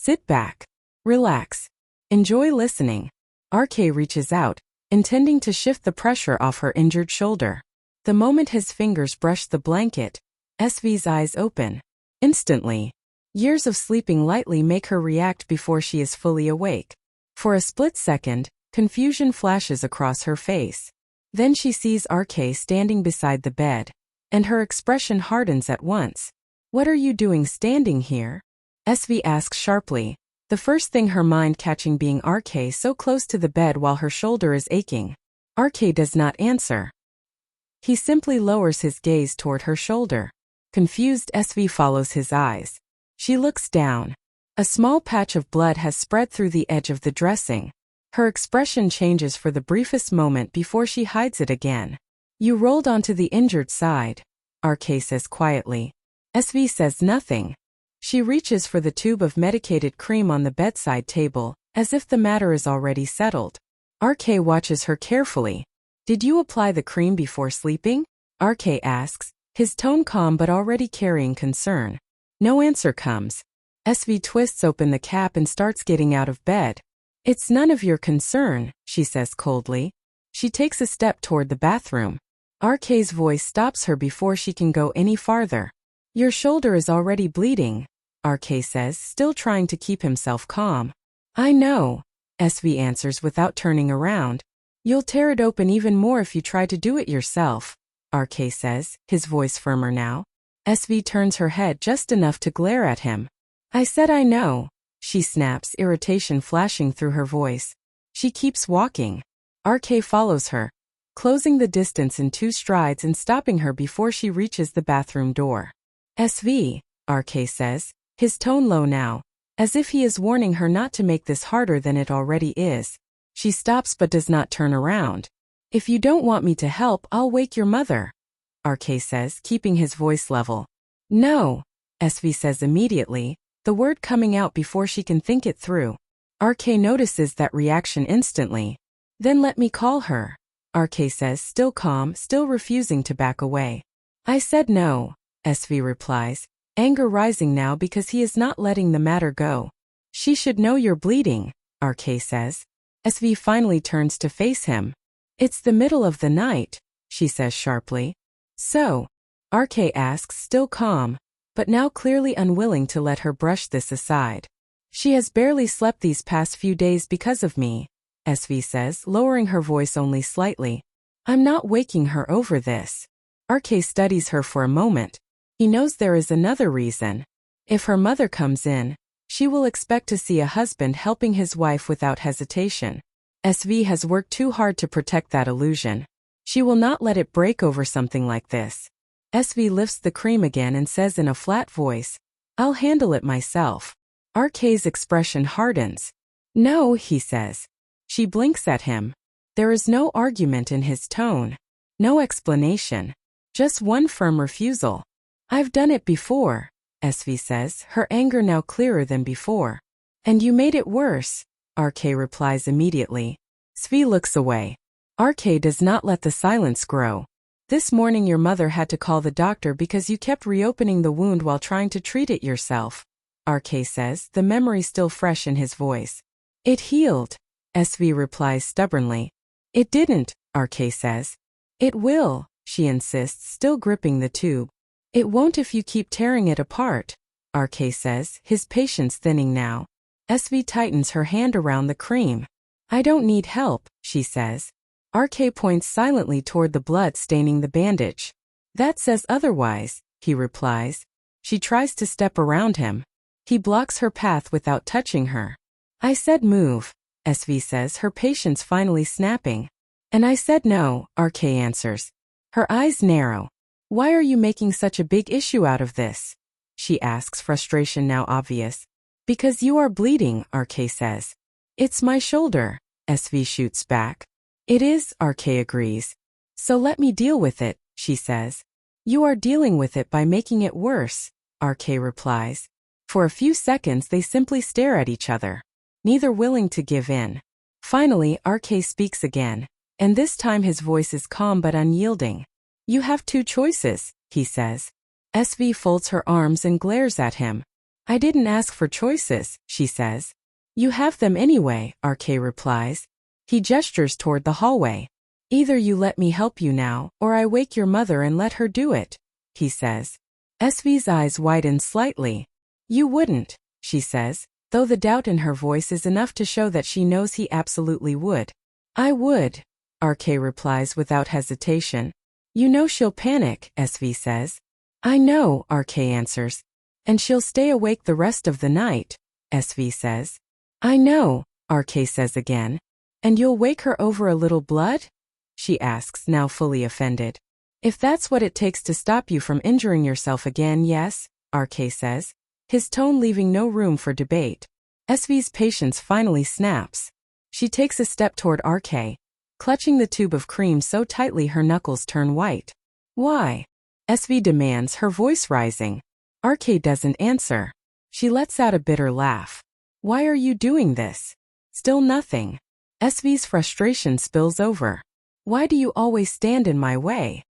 Sit back. Relax. Enjoy listening. RK reaches out, intending to shift the pressure off her injured shoulder. The moment his fingers brush the blanket, SV's eyes open. Instantly. Years of sleeping lightly make her react before she is fully awake. For a split second, confusion flashes across her face. Then she sees RK standing beside the bed, and her expression hardens at once. What are you doing standing here? SV asks sharply, the first thing her mind catching being RK so close to the bed while her shoulder is aching. RK does not answer. He simply lowers his gaze toward her shoulder. Confused, SV follows his eyes. She looks down. A small patch of blood has spread through the edge of the dressing. Her expression changes for the briefest moment before she hides it again. You rolled onto the injured side, RK says quietly. SV says nothing. She reaches for the tube of medicated cream on the bedside table, as if the matter is already settled. RK watches her carefully. Did you apply the cream before sleeping? RK asks, his tone calm but already carrying concern. No answer comes. SV twists open the cap and starts getting out of bed. It's none of your concern, she says coldly. She takes a step toward the bathroom. RK's voice stops her before she can go any farther. Your shoulder is already bleeding, RK says, still trying to keep himself calm. I know, SV answers without turning around. You'll tear it open even more if you try to do it yourself, RK says, his voice firmer now. SV turns her head just enough to glare at him. I said I know, she snaps, irritation flashing through her voice. She keeps walking. RK follows her, closing the distance in 2 strides and stopping her before she reaches the bathroom door. SV, RK says, his tone low now, as if he is warning her not to make this harder than it already is. She stops but does not turn around. If you don't want me to help, I'll wake your mother, RK says, keeping his voice level. No, SV says immediately, the word coming out before she can think it through. RK notices that reaction instantly. Then let me call her, RK says, still calm, still refusing to back away. I said no, SV replies, anger rising now because he is not letting the matter go. She should know you're bleeding, RK says. SV finally turns to face him. It's the middle of the night, she says sharply. So? RK asks, still calm, but now clearly unwilling to let her brush this aside. She has barely slept these past few days because of me, SV says, lowering her voice only slightly. I'm not waking her over this. RK studies her for a moment. He knows there is another reason. If her mother comes in, she will expect to see a husband helping his wife without hesitation. SV has worked too hard to protect that illusion. She will not let it break over something like this. SV lifts the cream again and says in a flat voice, I'll handle it myself. RK's expression hardens. No, he says. She blinks at him. There is no argument in his tone. No explanation. Just one firm refusal. I've done it before, SV says, her anger now clearer than before. And you made it worse, RK replies immediately. SV looks away. RK does not let the silence grow. This morning your mother had to call the doctor because you kept reopening the wound while trying to treat it yourself, RK says, the memory still fresh in his voice. It healed, SV replies stubbornly. It didn't, RK says. It will, she insists, still gripping the tube. It won't if you keep tearing it apart, RK says, his patience thinning now. SV tightens her hand around the cream. I don't need help, she says. RK points silently toward the blood staining the bandage. That says otherwise, he replies. She tries to step around him. He blocks her path without touching her. I said move, SV says, her patience finally snapping. And I said no, RK answers. Her eyes narrow. Why are you making such a big issue out of this? She asks, frustration now obvious. Because you are bleeding, RK says. It's my shoulder, SV shoots back. It is, RK agrees. So let me deal with it, she says. You are dealing with it by making it worse, RK replies. For a few seconds they simply stare at each other, neither willing to give in. Finally, RK speaks again, and this time his voice is calm but unyielding. You have 2 choices, he says. SV folds her arms and glares at him. I didn't ask for choices, she says. You have them anyway, RK replies. He gestures toward the hallway. Either you let me help you now, or I wake your mother and let her do it, he says. SV's eyes widen slightly. You wouldn't, she says, though the doubt in her voice is enough to show that she knows he absolutely would. I would, RK replies without hesitation. You know she'll panic, SV says. I know, RK answers. And she'll stay awake the rest of the night, SV says. I know, RK says again. And you'll wake her over a little blood? She asks, now fully offended. If that's what it takes to stop you from injuring yourself again, yes, RK says, his tone leaving no room for debate. SV's patience finally snaps. She takes a step toward RK, clutching the tube of cream so tightly her knuckles turn white. Why? SV demands, her voice rising. RK doesn't answer. She lets out a bitter laugh. Why are you doing this? Still nothing. SV's frustration spills over. Why do you always stand in my way?